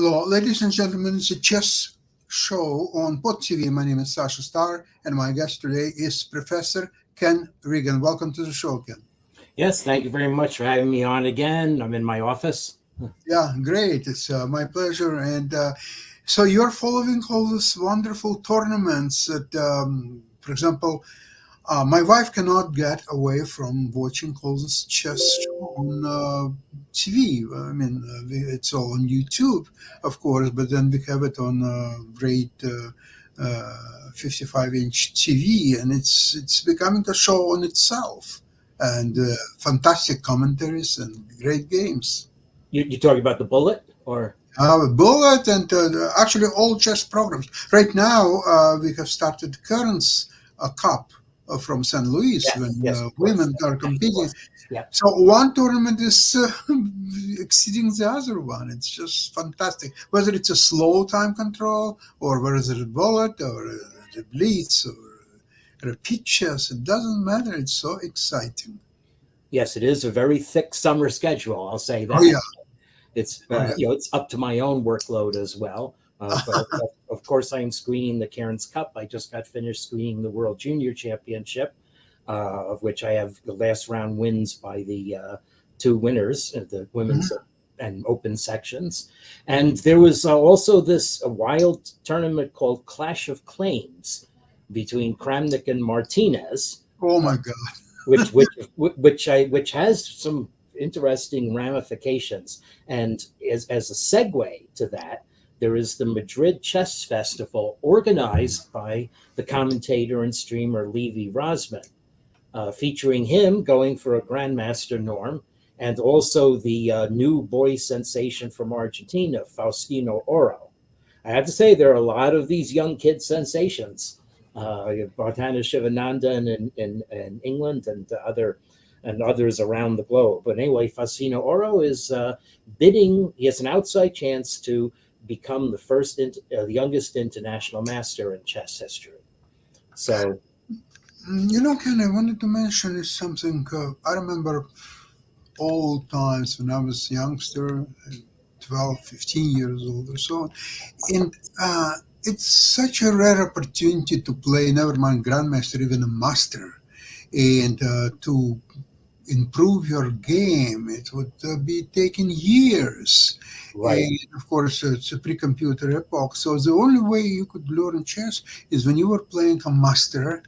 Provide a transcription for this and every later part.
Hello, ladies and gentlemen. It's a chess show on Pod TV. My name is Sasha Starr, and my guest today is Professor Ken Regan. Welcome to the show, Ken. Yes, thank you very much for having me on again. I'm in my office. Yeah, great. It's my pleasure. And so you're following all these wonderful tournaments that, for example, my wife cannot get away from watching all this chess show on TV. I mean, it's all on YouTube, of course, but then we have it on great 55-inch TV, and it's becoming a show on itself. And fantastic commentaries and great games. You talking about the bullet or? Bullet and actually all chess programs. Right now, we have started Currents Cup from St. Louis Yes, when yes, of course. women are competing. Yeah, So one tournament is exceeding the other one. It's just fantastic. Whether it's a slow time control or whether it's a bullet or a blitz or a pitch chess, it doesn't matter. It's so exciting. yes, it is a very thick summer schedule. I'll say Oh that. yeah, It's oh yeah. it's up to my own workload as well. Of course, I'm screening the Cairns Cup. I just got finished screening the World Junior Championship, of which I have the last round wins by the two winners, the women's Mhm. and open sections. And there was also this a wild tournament called Clash of Claims between Kramnik and Martinez, Oh my God. which which which has some interesting ramifications. And as a segue to that, there is the Madrid Chess Festival organized by the commentator and streamer Levi Rosman, featuring him going for a grandmaster norm, and also the new boy sensation from Argentina, Faustino Oro. I have to say, there are a lot of these young kid sensations. Bhartana Shivananda in England and others around the globe. But anyway, Faustino Oro is bidding. He has an outside chance to become the youngest international master in chess history. So Ken, I wanted to mention is something. I remember old times when I was youngster, 12, 15 years old or so. And it's such a rare opportunity to play, never mind Grandmaster, even a Master. And to improve your game, it would be taking years. right, And of course, it's a pre-computer epoch. So the only way you could learn chess is when you were playing a master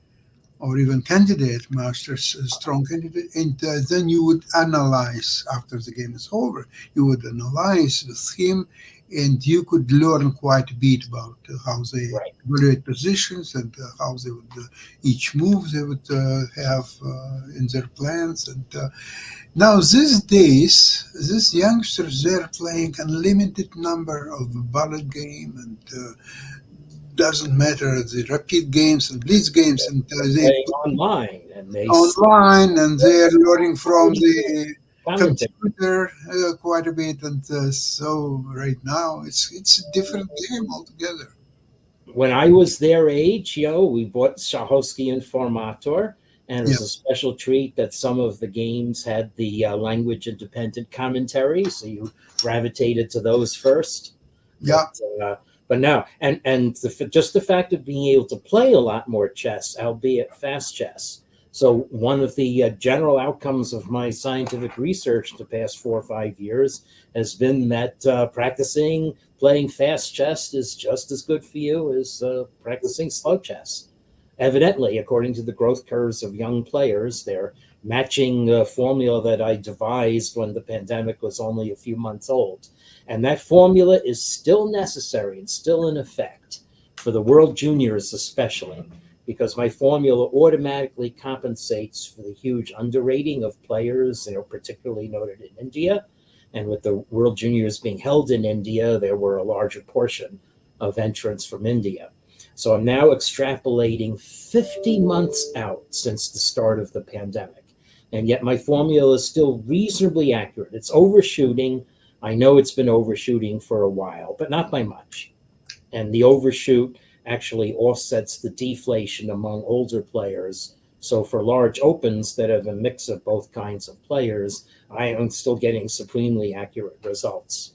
or even candidate, master's strong candidate, and then you would analyze after the game is over. You would analyze with him, and you could learn quite a bit about how they right. evaluate positions and how they would each move they would have in their plans. And now these days, these youngsters they're playing unlimited number of ballot game and. Doesn't matter the rapid games and blitz games and they Playing online, and they online and they're learning from the commentate. computer quite a bit and so right now it's a different game altogether. When I was their age, we bought Shahovsky and Formator, and it Yeah, was a special treat that some of the games had the language independent commentary, so you gravitated to those first. yeah. But but now, just the fact of being able to play a lot more chess, albeit fast chess. So one of the general outcomes of my scientific research the past 4 or 5 years has been that practicing playing fast chess is just as good for you as practicing slow chess. Evidently, according to the growth curves of young players, they're matching a formula that I devised when the pandemic was only a few months old. And that formula is still necessary and still in effect for the World Juniors, especially, because my formula automatically compensates for the huge underrating of players, particularly noted in India. And with the World Juniors being held in India, there were a larger portion of entrants from India. So I'm now extrapolating 50 months out since the start of the pandemic. And yet my formula is still reasonably accurate. It's overshooting. I know it's been overshooting for a while, but not by much. And the overshoot actually offsets the deflation among older players. So for large opens that have a mix of both kinds of players, I am still getting supremely accurate results.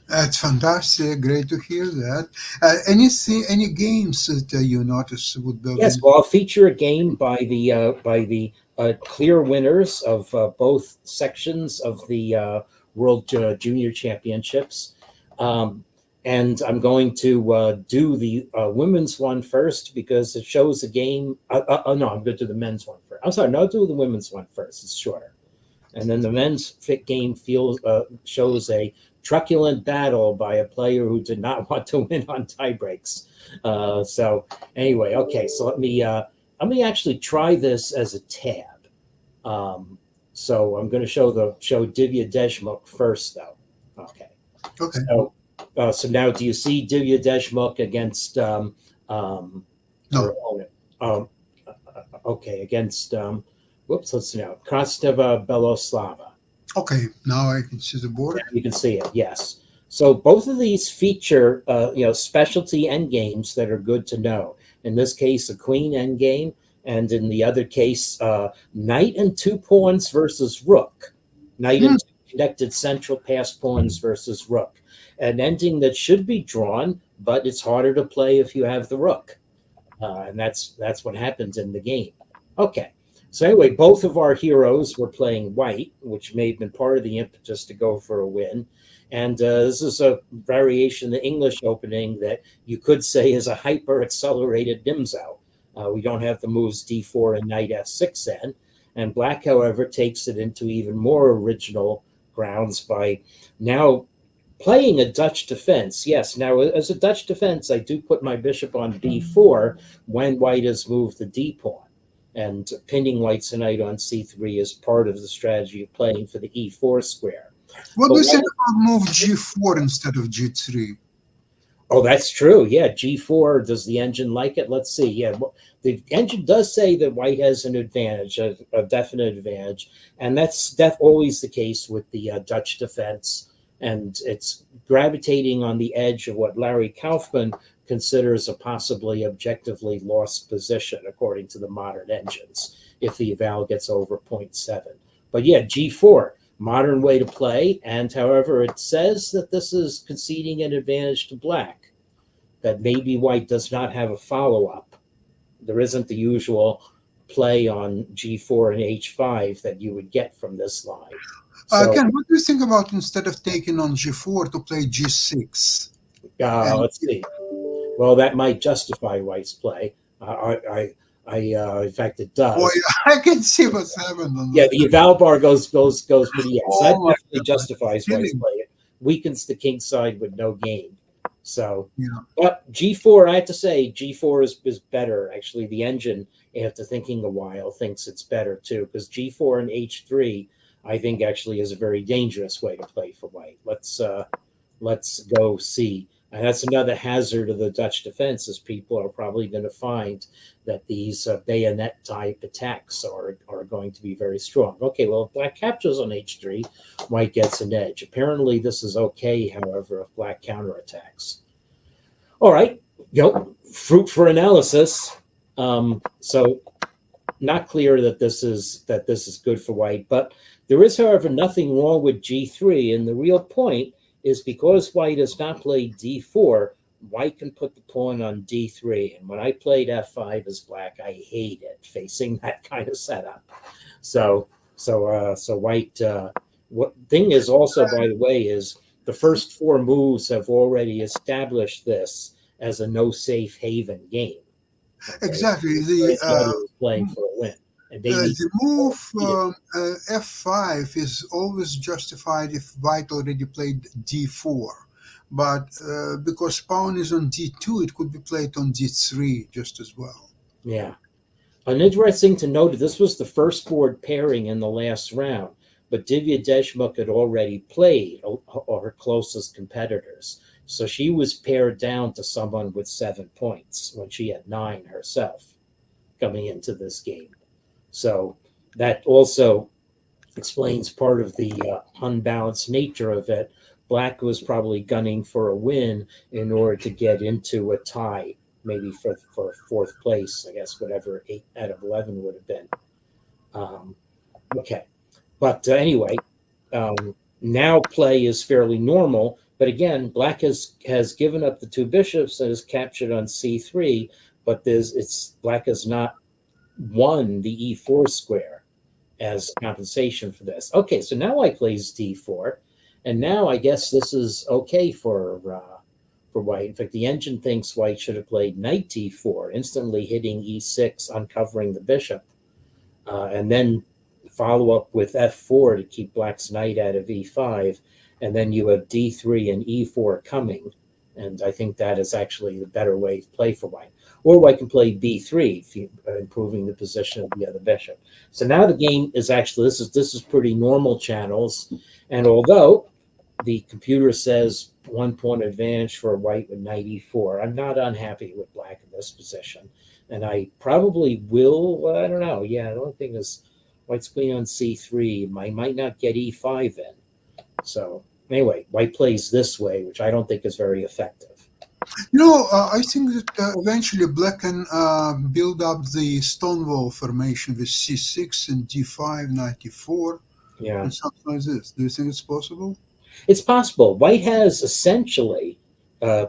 That's fantastic. Great to hear that. Any games that you notice would be of Yes, well, I'll feature a game by the clear winners of both sections of the World Junior Championships, um, and I'm going to do the women's one first because it shows a game. No, I'm going to do the men's one first. I'm sorry, no, I'll do the women's one first. It's shorter, and then the men's fit game shows a truculent battle by a player who did not want to win on tie breaks. So anyway, okay, so let me actually try this as a tab. Um, so I'm going to show Divya Deshmukh first, though. Okay, Okay. so so now do you see Divya Deshmukh against her No. opponent? Okay, against whoops, let's see now, Krasteva Beloslava. Okay. Now I can see the board. You can see it, yes. So both of these feature, specialty endgames that are good to know. In this case, a queen endgame, and in the other case, knight and two pawns versus rook. Knight and two connected central pass pawns versus rook. An ending that should be drawn, but it's harder to play if you have the rook, and that's what happens in the game. Okay. So anyway, both of our heroes were playing white, which may have been part of the impetus to go for a win. And this is a variation of the English opening that you could say is a hyper accelerated Nimzo. We don't have the moves d4 and knight f6 then. And black, however, takes it into even more original grounds by now playing a Dutch defense. Yes, now as a Dutch defense, I do put my bishop on b4 when white has moved the d pawn. And pinning white's knight on c3 is part of the strategy of playing for the e4 square. What But do you think about move g4 instead of g3? Oh, that's true. Yeah, g4. Does the engine like it? Let's see. Yeah, the engine does say that white has an advantage, a definite advantage, and that's always the case with the Dutch defense. And it's gravitating on the edge of what Larry Kaufman considers a possibly objectively lost position, according to the modern engines, if the eval gets over 0.7. But yeah, g4. Modern way to play, and however, it says that this is conceding an advantage to black, that maybe white does not have a follow-up. There isn't the usual play on g4 and h5 that you would get from this line. So, Ken, what do you think about instead of taking on g4 to play g6? let's see. Well, that might justify white's play. In fact, it does. Oh, yeah, I can see what's happened on Yeah, that. the eval bar goes pretty yes. Oh, That my definitely justifies white's kidding. play. It weakens the king side with no gain. So, Yeah. but g4, I have to say, g4 is better. Actually, the engine, after thinking a while, thinks it's better too, because g4 and h3, I think actually is a very dangerous way to play for white. Let's go see. And that's another hazard of the Dutch defense, is people are probably going to find that these bayonet type attacks are going to be very strong. Okay, well, if black captures on h3, white gets an edge. Apparently, this is okay, however, if black counterattacks. All right, fruit for analysis. So, not clear that this is good for white, but there is, however, nothing wrong with g3, and the real point is because white has not played d4, white can put the pawn on d3. And when I played f5 as black, I hate it facing that kind of setup. So white. What thing is also, by the way, is the first four moves have already established this as a no safe haven game. Okay? Exactly. Everybody is playing for a win, and they need The move f5 is always justified if white already played d4. But because pawn is on d2, it could be played on d3 just as well. Yeah. And interesting to note, this was the first board pairing in the last round, but Divya Deshmukh had already played her closest competitors. So she was paired down to someone with 7 points when she had 9 herself coming into this game. So that also explains part of the unbalanced nature of it. Black was probably gunning for a win in order to get into a tie, maybe for fourth place, I guess, whatever 8 out of 11 would have been. Okay. But anyway, Now play is fairly normal, but again, black has given up the two bishops and is captured on c3, but black has not won the e4 square as compensation for this. Okay, so now white plays d4, and now I guess this is okay for white. In fact, the engine thinks white should have played knight d4, instantly hitting e6, uncovering the bishop, and then follow up with f4 to keep black's knight out of e5, and then you have d3 and e4 coming, and I think that is actually the better way to play for white. Or white can play b3, improving the position of the other bishop. So now the game is actually, this is pretty normal channels, and although the computer says 1 point advantage for white with knight e4, I'm not unhappy with black in this position, and I probably will, well, I don't know, yeah, the only thing is white's queen on c3, I might not get e5 in. So anyway, white plays this way, which I don't think is very effective. I think that eventually black can build up the Stonewall formation with c6 and d5, knight e4, Yeah, and something like this. Do you think it's possible? it's possible. White has essentially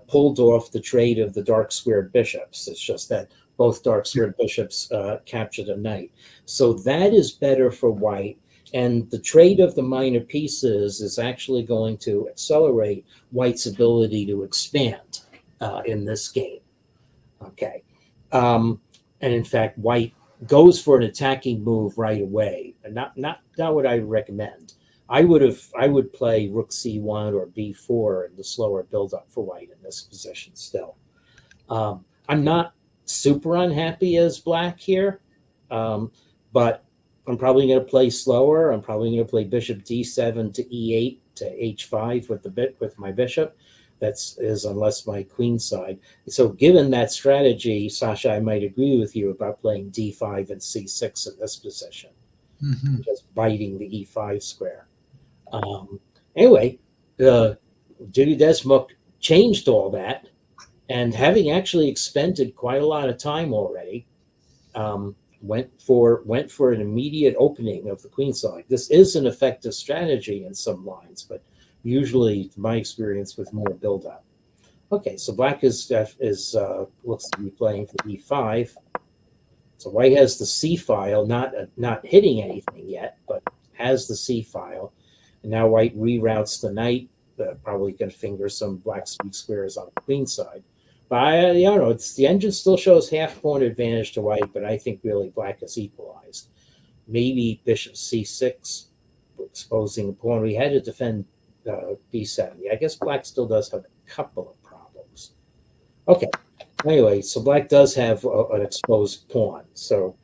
pulled off the trade of the dark squared bishops. It's just that both dark squared bishops captured a knight. So that is better for white. And the trade of the minor pieces is actually going to accelerate white's ability to expand in this game. Okay. And in fact, white goes for an attacking move right away. And not what I recommend. I would play rook c1 or b4 in the slower build-up for white in this position still. I'm not super unhappy as black here, but I'm probably going to play slower. I'm probably going to play bishop d7 to e8 to h5 with my bishop. That's unless my queen side. So given that strategy, Sasha, I might agree with you about playing d5 and c6 in this position, just biting the e5 square. Anyway, Judy Desmuk changed all that, and having actually expended quite a lot of time already, went for an immediate opening of the queen side. This is an effective strategy in some lines, but usually, my experience, with more build-up. Okay, so black is looks to be playing for e5. So white has the c file, not hitting anything yet, but has the c file. And now white reroutes the knight, probably going to finger some black sweet squares on the queen side. But I don't know, the engine still shows half-point advantage to white, but I think really black is equalized. Maybe bishop c6, exposing the pawn. We had to defend b7. I guess black still does have a couple of problems. Okay, anyway, so black does have an exposed pawn. So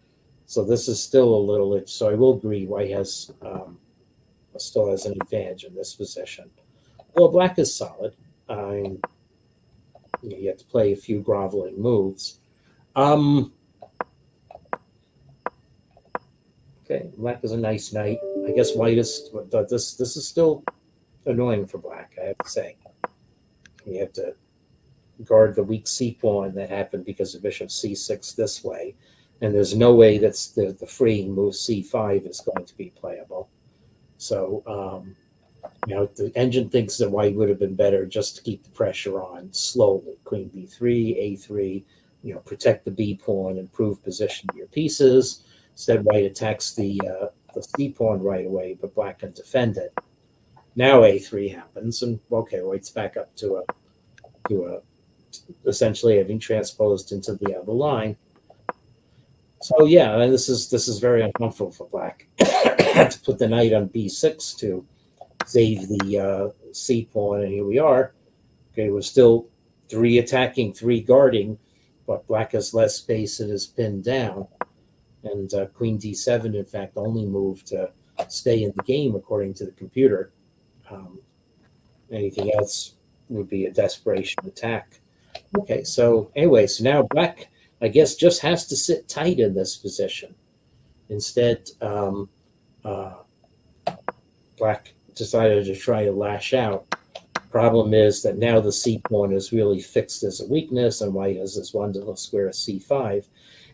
this is still a little, so I will agree white has still has an advantage in this position. Well, black is solid. You have to play a few groveling moves. Okay, black is a nice knight. I guess white is, this is still annoying for black, I have to say. You have to guard the weak c pawn that happened because of bishop c6 this way, and there's no way that's the freeing move c5 is going to be playable. So the engine thinks that white would have been better just to keep the pressure on slowly. Queen b3, a3, protect the b pawn, improve position of your pieces. Instead, white attacks the c pawn right away, but black can defend it. Now a3 happens, and okay, white's back up to a essentially having transposed into the other line. So yeah, and this is very uncomfortable for black. To put the knight on b6 to save the c pawn, and here we are. Okay, we're still 3 attacking, 3 guarding, but black has less space and is pinned down. And queen d7, in fact, only moved to stay in the game according to the computer. Anything else would be a desperation attack. Okay, so anyway, so now black, I guess, just has to sit tight in this position. Instead, black decided to try to lash out. Problem is that now the c pawn is really fixed as a weakness, and white has this wonderful square c5.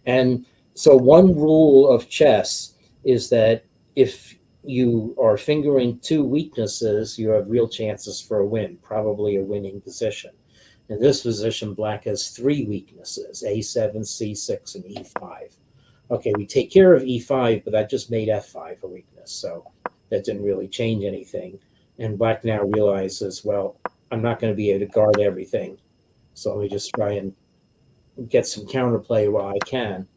And so one rule of chess is that if you are fingering two weaknesses, you have real chances for a win, probably a winning position. In this position, black has three weaknesses: a7, c6, and e5. Okay, we take care of e5, but that just made f5 a weakness, so that didn't really change anything. And black now realizes, well, I'm not going to be able to guard everything, so let me just try and get some counterplay while I can.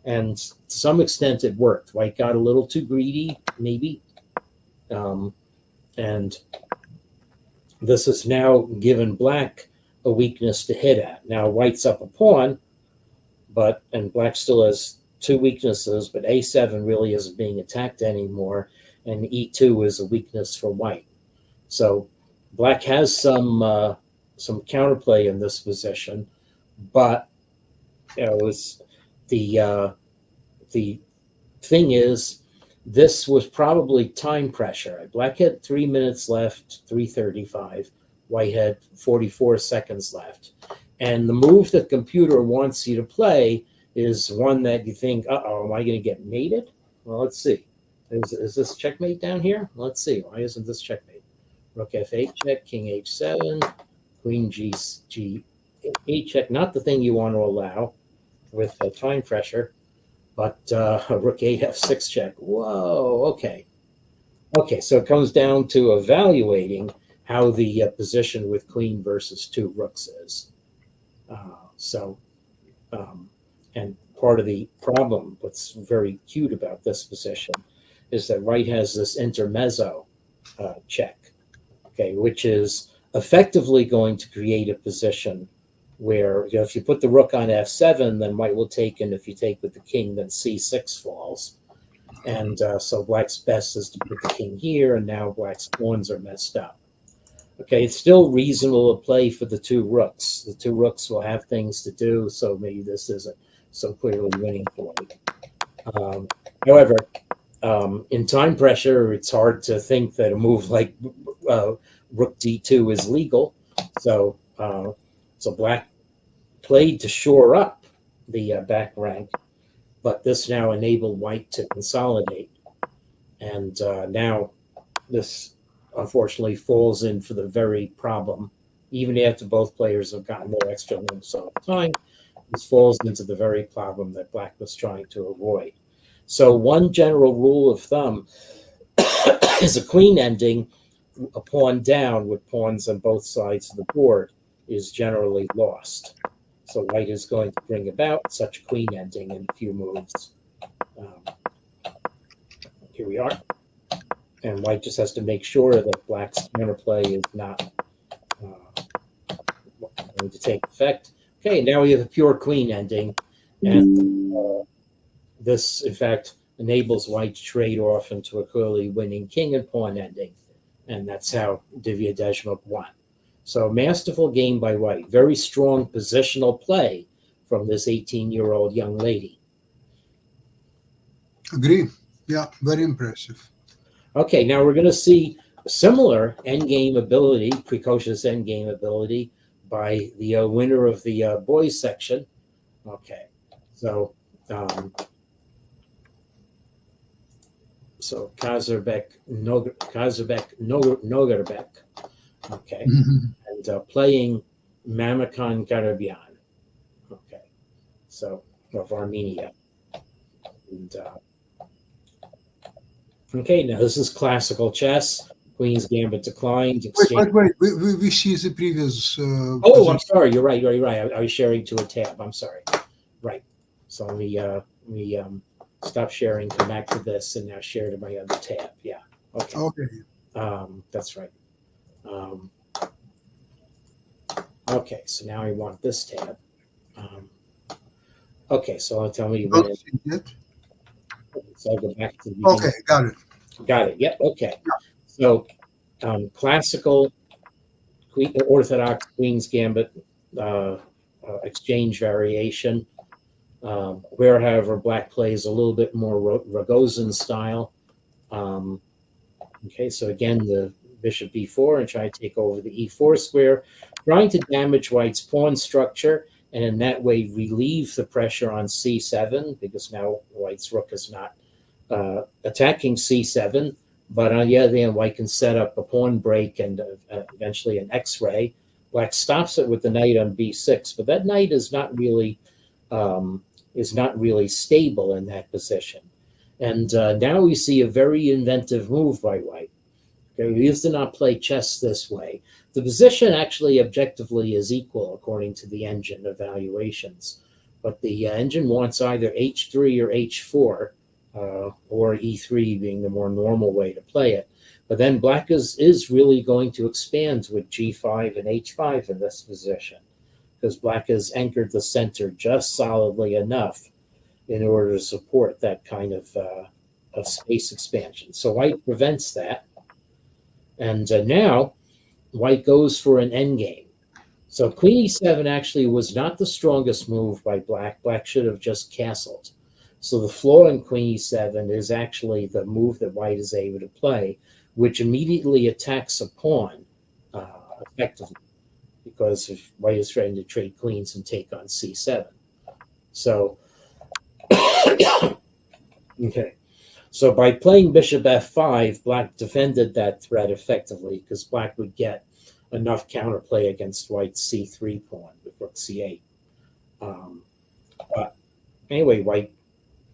And to some extent, it worked. White got a little too greedy, maybe, and this has now given black a weakness to hit at. Now white's up a pawn, and black still has two weaknesses, but a7 really isn't being attacked anymore, and e2 is a weakness for white. So black has some counterplay in this position, but it's the thing is, this was probably time pressure. Black had 3 minutes left, 3:35. White had 44 seconds left. And the move that the computer wants you to play is one that you think, uh-oh, am I going to get mated? Well, let's see. Is this checkmate down here? Let's see. Why isn't this checkmate? Rook f8 check, king h7, queen g8 check. Not the thing you want to allow with time pressure, but rook 8 f6 check. Whoa, okay. Okay, so it comes down to evaluating how the position with queen versus two rooks is. And part of the problem, what's very cute about this position, is that white has this intermezzo check, okay, which is effectively going to create a position where, if you put the rook on f7, then white will take, and if you take with the king, then c6 falls. And so black's best is to put the king here, and now black's pawns are messed up. Okay, it's still reasonable to play for the two rooks. The two rooks will have things to do, so maybe this isn't so clearly winning for me. However, in time pressure, it's hard to think that a move like rook d2 is legal. So black played to shore up the back rank, but this now enabled white to consolidate. And now this unfortunately falls in for the very problem. Even after both players have gotten their extra limits all the time, this falls into the very problem that black was trying to avoid. So one general rule of thumb is a queen ending, a pawn down with pawns on both sides of the board, is generally lost. So white is going to bring about such a queen ending in a few moves. Here we are. And white just has to make sure that black's counterplay is not going to take effect. Okay, now we have a pure queen ending. And this, in fact, enables white to trade off into a clearly winning king and pawn ending. And that's how Divya Deshmukh won. So masterful game by white. Very strong positional play from this 18-year-old young lady. Agree. Yeah, very impressive. Okay, now we're going to see similar endgame ability, precocious endgame ability, by the winner of the boys section. Okay, so Kazarbek Nogurbek. Okay, and playing Mamakon Garabyan. Okay, so of Armenia. And okay, now this is classical chess. Queen's Gambit declined. Wait. We see the previous. Oh, I'm sorry. You're right. I was sharing to a tab. I'm sorry. Right. So let me stop sharing, come back to this, and now share to my other tab. Yeah. Okay. Okay. That's right. Okay. So now I want this tab. Okay. So tell me when. So I'll go back to the beginning. Okay, got it. Got it. Yep. Okay. So classical Orthodox Queen's Gambit exchange variation, where, however, black plays a little bit more Rogozin style. Okay, so again, the bishop b4 and try to take over the e4 square, trying to damage white's pawn structure, and in that way relieve the pressure on c7, because now white's rook is not attacking c7, But on the other hand, white can set up a pawn break and eventually an X-ray. Black stops it with the knight on b6, but that knight is not really stable in that position. And now we see a very inventive move by white. Okay, we used to not play chess this way. The position actually objectively is equal according to the engine evaluations, but the engine wants either h3 or h4, or e3 being the more normal way to play it. But then black is really going to expand with g5 and h5 in this position, because black has anchored the center just solidly enough in order to support that kind of space expansion. So white prevents that. And now white goes for an endgame. So queen e7 actually was not the strongest move by black. Black should have just castled. So the flaw in queen e7 is actually the move that white is able to play, which immediately attacks a pawn effectively, because if white is trying to trade queens and take on c7. So, okay. So by playing bishop f5, black defended that threat effectively, because black would get enough counterplay against white's c3 pawn with rook c8. But anyway, white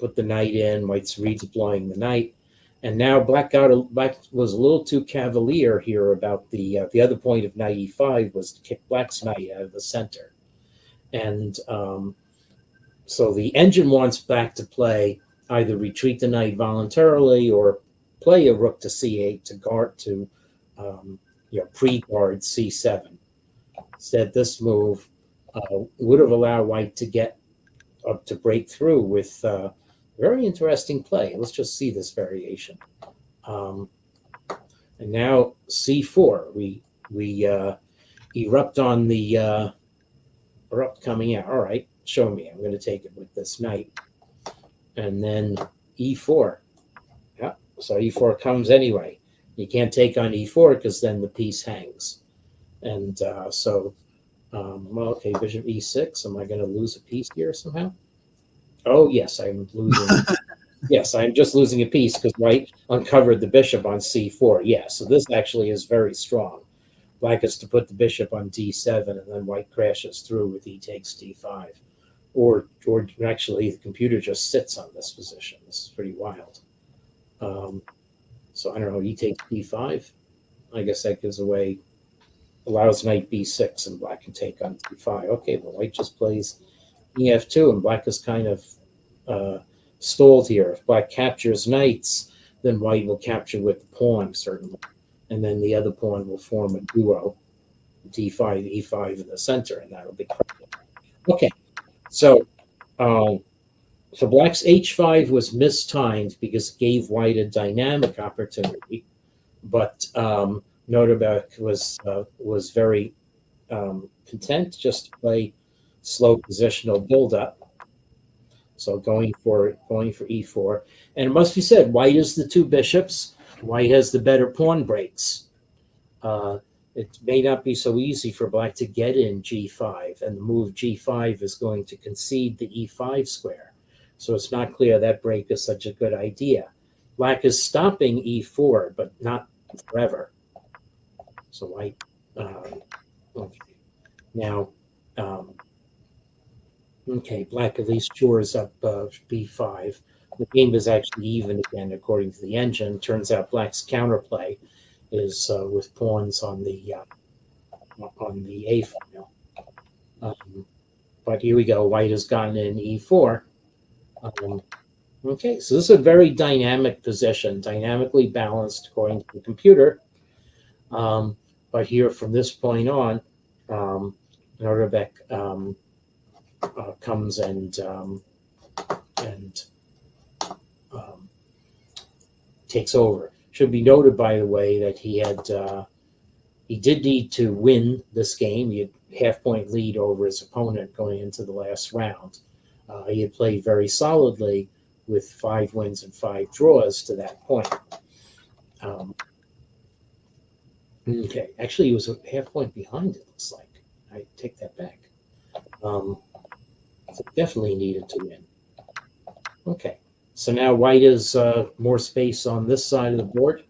put the knight in, white's redeploying the knight, and now black was a little too cavalier here about the other point of knight e5 was to kick black's knight out of the center. And so the engine wants black to play either retreat the knight voluntarily or play a rook to c8 to guard to pre-guard c7. Instead, this move would have allowed white to get up to break through with very interesting play. Let's just see this variation. And now c4, we erupt on the erupt coming out. All right, show me. I'm going to take it with this knight. And then e4. Yeah, so e4 comes anyway. You can't take on e4 because then the piece hangs. And well, okay, bishop e6. Am I going to lose a piece here somehow? Oh, yes, I'm losing. Yes, I'm just losing a piece because white uncovered the bishop on c4. Yeah, so this actually is very strong. Black is to put the bishop on d7, and then white crashes through with e takes d5. Or actually, the computer just sits on this position. This is pretty wild. So I don't know, e takes d5. I guess that gives away, allows knight b6, and black can take on d5. Okay, but white just plays ef2, and black is kind of stalled here. If black captures knights, then white will capture with the pawn, certainly. And then the other pawn will form a duo, d5, e5 in the center, and that'll be perfect. Okay. So black's h5 was mistimed because it gave white a dynamic opportunity, but Noterbeck was very content just to play slow positional build-up. So going for e4, and it must be said, white is the two bishops. White has the better pawn breaks. It may not be so easy for black to get in g5, and the move g5 is going to concede the e5 square. So it's not clear that break is such a good idea. Black is stopping e4, but not forever. So white, okay. Now, okay, black at least shores up b5. The game is actually even again, according to the engine. Turns out black's counterplay is with pawns on the a file. But here we go. White has gotten in e4. Okay, so this is a very dynamic position, dynamically balanced according to the computer. But here, from this point on, Noterbeck comes and takes over. Should be noted, by the way, that he did need to win this game. He had half-point lead over his opponent going into the last round. He had played very solidly with 5 wins and 5 draws to that point. Okay, actually, he was a half-point behind, it looks like. I take that back. So definitely needed to win. Okay, so now white is more space on this side of the board.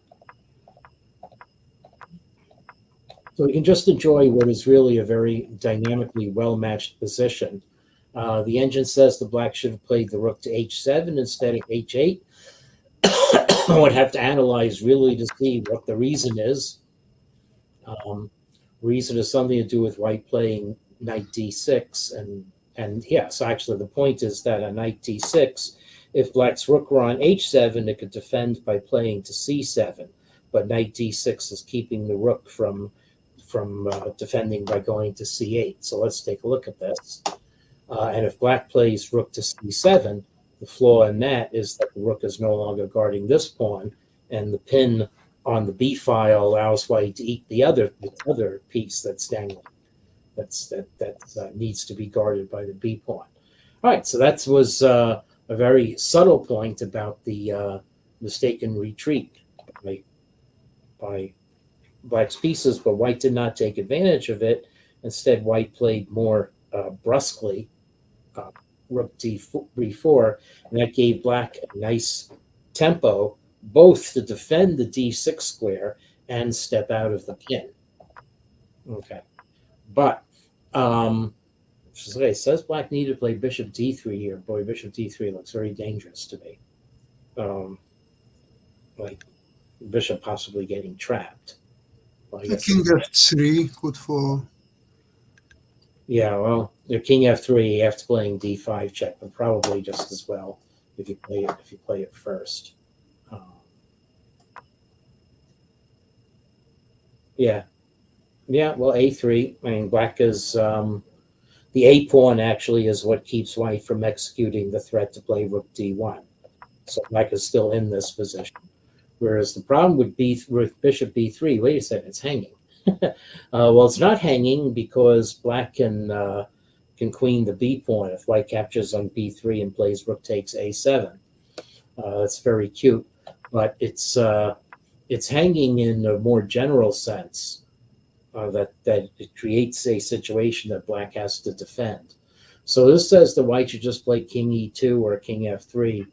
So we can just enjoy what is really a very dynamically well-matched position. The engine says the black should have played the rook to h7 instead of h8. I would have to analyze really to see what the reason is. Reason has something to do with white playing knight d6, and yes, actually the point is that a knight d6, if black's rook were on h7, it could defend by playing to c7, but knight d6 is keeping the rook from defending by going to c8. So let's take a look at this. And if black plays rook to c7, the flaw in that is that the rook is no longer guarding this pawn, and the pin on the b file allows white to eat the other piece that's dangling. That needs to be guarded by the b pawn. All right, so that was a very subtle point about the mistaken retreat by black's pieces, but white did not take advantage of it. Instead, white played more brusquely, rook d4, and that gave black a nice tempo, both to defend the d6 square and step out of the pin. Okay, but it says black needed to play bishop d3 here. Boy, bishop d3 looks very dangerous to me. Like bishop possibly getting trapped. Well, King f3 could fall. Yeah, well, your king f3 after playing d5 check, but probably just as well if you play it first. Yeah. Well, a3. I mean, black is the a pawn actually is what keeps white from executing the threat to play rook d1. So black is still in this position. Whereas the problem with bishop b3, wait a second, it's hanging. Well, it's not hanging because black can queen the b pawn if white captures on b3 and plays rook takes a7. That's very cute, but it's hanging in a more general sense that it creates a situation that black has to defend. So this says the white should just play king e2 or king f3.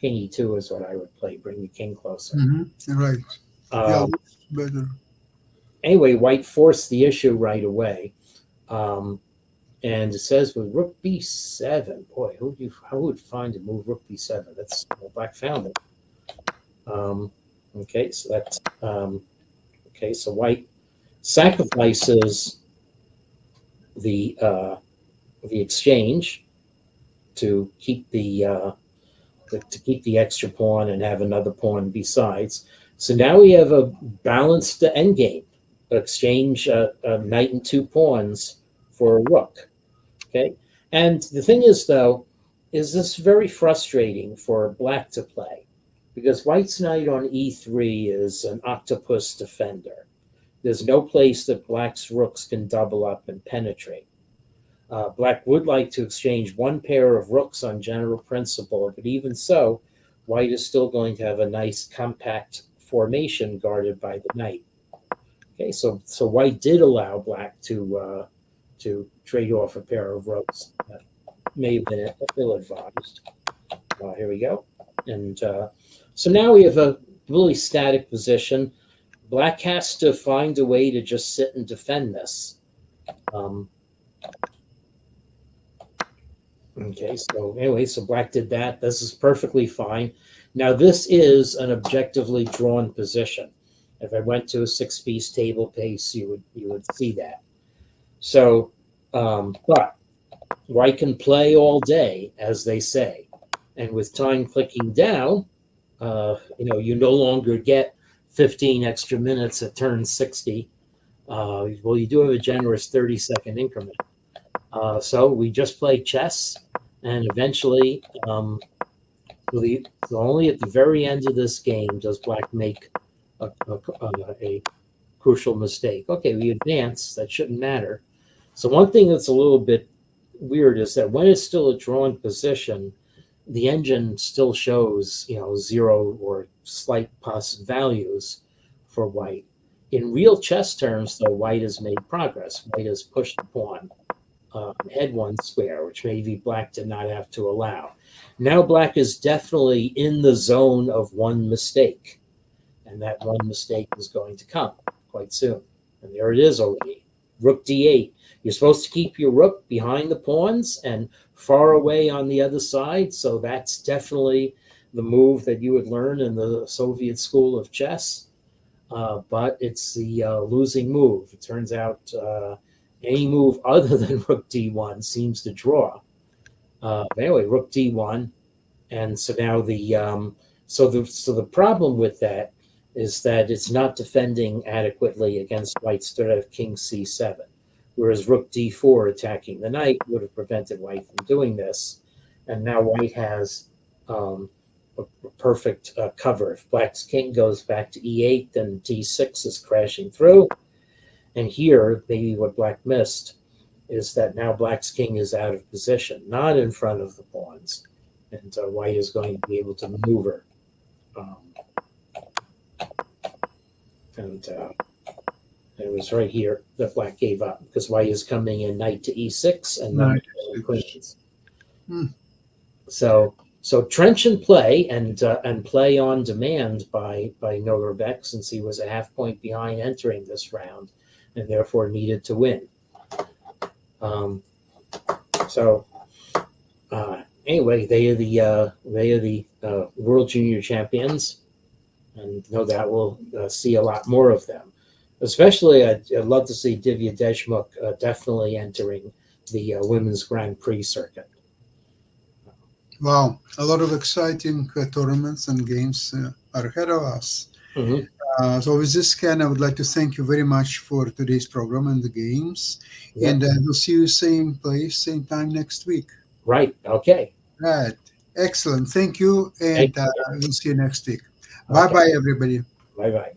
King e2 is what I would play. Bring the king closer. Right. Yeah, better. Anyway, white forced the issue right away. And it says with rook b7, boy, how would find to move rook b7? That's black found it. Okay, so that's okay. So white sacrifices the exchange to keep the extra pawn and have another pawn besides. So now we have a balanced endgame. Exchange a knight and 2 pawns for a rook. Okay, and the thing is, though, is this very frustrating for black to play because white's knight on e3 is an octopus defender. There's no place that black's rooks can double up and penetrate. Black would like to exchange one pair of rooks on general principle, but even so, white is still going to have a nice compact formation guarded by the knight. Okay, so white did allow black to trade off a pair of rooks. That may have been ill-advised. Here we go. And so now we have a really static position. Black has to find a way to just sit and defend this. Okay, so anyway, so black did that. This is perfectly fine. Now this is an objectively drawn position. If I went to a 6-piece table pace, you would see that. So, but white can play all day, as they say, and with time clicking down, you no longer get 15 extra minutes at turn 60. Well, you do have a generous 30-second increment. So we just play chess, and eventually, only at the very end of this game does black make a crucial mistake. Okay, we advance. That shouldn't matter. So one thing that's a little bit weird is that when it's still a drawn position, the engine still shows 0 or slight positive values for white. In real chess terms, though, white has made progress. White has pushed the pawn head 1 square, which maybe black did not have to allow. Now black is definitely in the zone of one mistake, and that one mistake is going to come quite soon. And there it is already. Rook d8. You're supposed to keep your rook behind the pawns and far away on the other side. So that's definitely the move that you would learn in the Soviet school of chess. But it's the losing move. It turns out any move other than rook d1 seems to draw. Anyway, rook d1, and so now the problem with that is that it's not defending adequately against white's threat of king c7, whereas rook d4 attacking the knight would have prevented white from doing this, and now white has a perfect cover. If black's king goes back to e8, then d6 is crashing through, and here maybe what black missed is that now black's king is out of position, not in front of the pawns, and white is going to be able to maneuver. And it was right here that black gave up because white is coming in knight to e6 and then queens. So trenchant play and play on demand by Novak, since he was a half point behind entering this round and therefore needed to win. Anyway, they are the World Junior Champions, and no doubt we'll see a lot more of them. Especially, I'd love to see Divya Deshmukh definitely entering the Women's Grand Prix circuit. Wow, a lot of exciting tournaments and games are ahead of us. Mm-hmm. So with this, Ken, I would like to thank you very much for today's program and the games. Yep. And we'll see you same place, same time next week. Right. Okay. Right. Excellent. Thank you. And we'll see you next week. Okay. Bye-bye, everybody. Bye-bye.